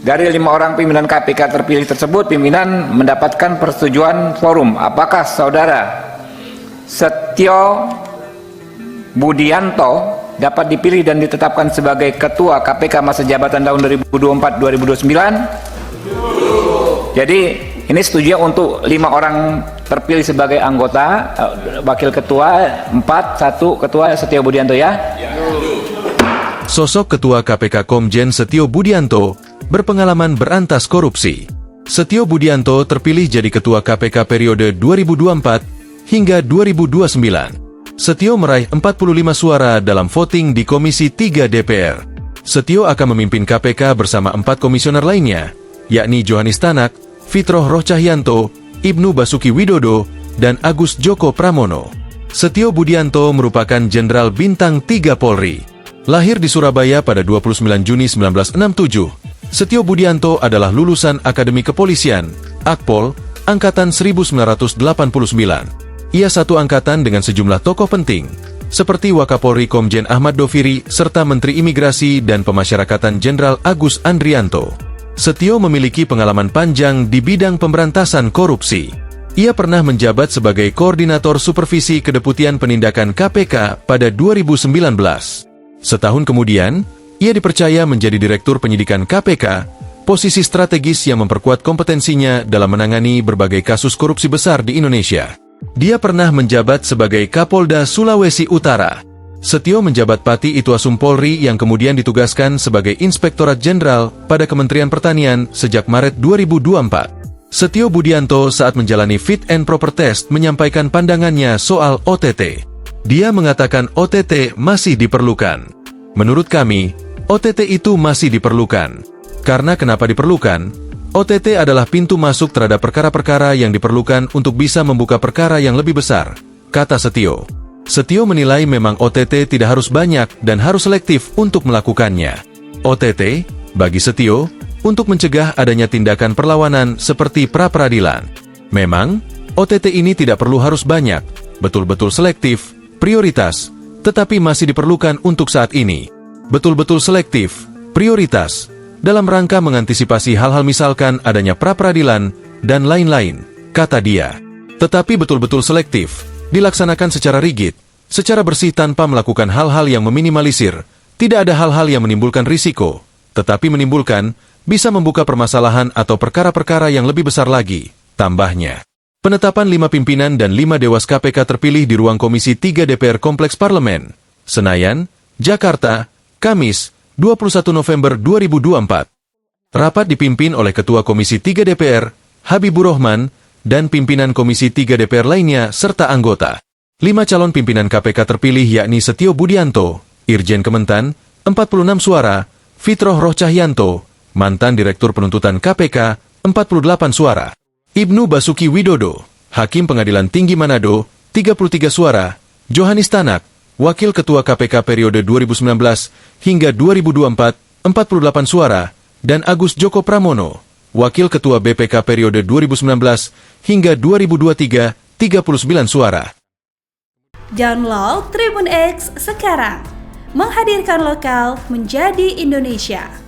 Dari 5 orang pimpinan KPK terpilih tersebut, pimpinan mendapatkan persetujuan forum. Apakah Saudara Setio Budianto dapat dipilih dan ditetapkan sebagai Ketua KPK masa jabatan tahun 2024-2029? Jadi ini setuju untuk 5 orang terpilih sebagai anggota, wakil ketua 4, 1 ketua Setio Budianto ya. Sosok Ketua KPK Komjen Setio Budianto berpengalaman berantas korupsi. Setio Budianto terpilih jadi Ketua KPK periode 2024 hingga 2029. Setio meraih 45 suara dalam voting di Komisi 3 DPR. Setio akan memimpin KPK bersama 4 komisioner lainnya, yakni Johanis Tanak, Fitroh Roh Cahyanto, Ibnu Basuki Widodo, dan Agus Joko Pramono. Setio Budianto merupakan Jenderal Bintang 3 Polri. Lahir di Surabaya pada 29 Juni 1967, Setio Budianto adalah lulusan Akademi Kepolisian, Akpol, Angkatan 1989. Ia satu angkatan dengan sejumlah tokoh penting, seperti Wakapolri Komjen Ahmad Doviri serta Menteri Imigrasi dan Pemasyarakatan Jenderal Agus Andrianto. Setio memiliki pengalaman panjang di bidang pemberantasan korupsi. Ia pernah menjabat sebagai Koordinator Supervisi Kedeputian Penindakan KPK pada 2019. Setahun kemudian, ia dipercaya menjadi Direktur Penyidikan KPK, posisi strategis yang memperkuat kompetensinya dalam menangani berbagai kasus korupsi besar di Indonesia. Dia pernah menjabat sebagai Kapolda Sulawesi Utara. Setio menjabat Pati Ituasum Polri yang kemudian ditugaskan sebagai Inspektorat Jenderal pada Kementerian Pertanian sejak Maret 2024. Setio Budianto saat menjalani Fit and Proper Test menyampaikan pandangannya soal OTT. Dia mengatakan OTT masih diperlukan. Menurut kami, OTT itu masih diperlukan. Karena kenapa diperlukan? OTT adalah pintu masuk terhadap perkara-perkara yang diperlukan untuk bisa membuka perkara yang lebih besar, kata Setio. Setio menilai memang OTT tidak harus banyak dan harus selektif untuk melakukannya. OTT, bagi Setio, untuk mencegah adanya tindakan perlawanan seperti pra-peradilan. Memang, OTT ini tidak perlu harus banyak, betul-betul selektif, prioritas, tetapi masih diperlukan untuk saat ini. Betul-betul selektif, prioritas, dalam rangka mengantisipasi hal-hal misalkan adanya pra-peradilan dan lain-lain, kata dia. Tetapi betul-betul selektif, dilaksanakan secara rigid, secara bersih tanpa melakukan hal-hal yang meminimalisir, tidak ada hal-hal yang menimbulkan risiko, tetapi menimbulkan, bisa membuka permasalahan atau perkara-perkara yang lebih besar lagi, tambahnya. Penetapan 5 pimpinan dan 5 dewas KPK terpilih di ruang Komisi 3 DPR Kompleks Parlemen, Senayan, Jakarta, Kamis, 21 November 2024. Rapat dipimpin oleh Ketua Komisi 3 DPR, Habibur Rahman, dan pimpinan Komisi 3 DPR lainnya serta anggota. 5 calon pimpinan KPK terpilih yakni Setio Budianto, Irjen Kementan, 46 suara, Fitroh Roh Cahyanto, mantan Direktur Penuntutan KPK, 48 suara. Ibnu Basuki Widodo, Hakim Pengadilan Tinggi Manado, 33 suara, Johanis Tanak, Wakil Ketua KPK periode 2019 hingga 2024, 48 suara, dan Agus Joko Pramono, Wakil Ketua BPK periode 2019 hingga 2023, 39 suara. Download Tribun X sekarang, menghadirkan lokal menjadi Indonesia.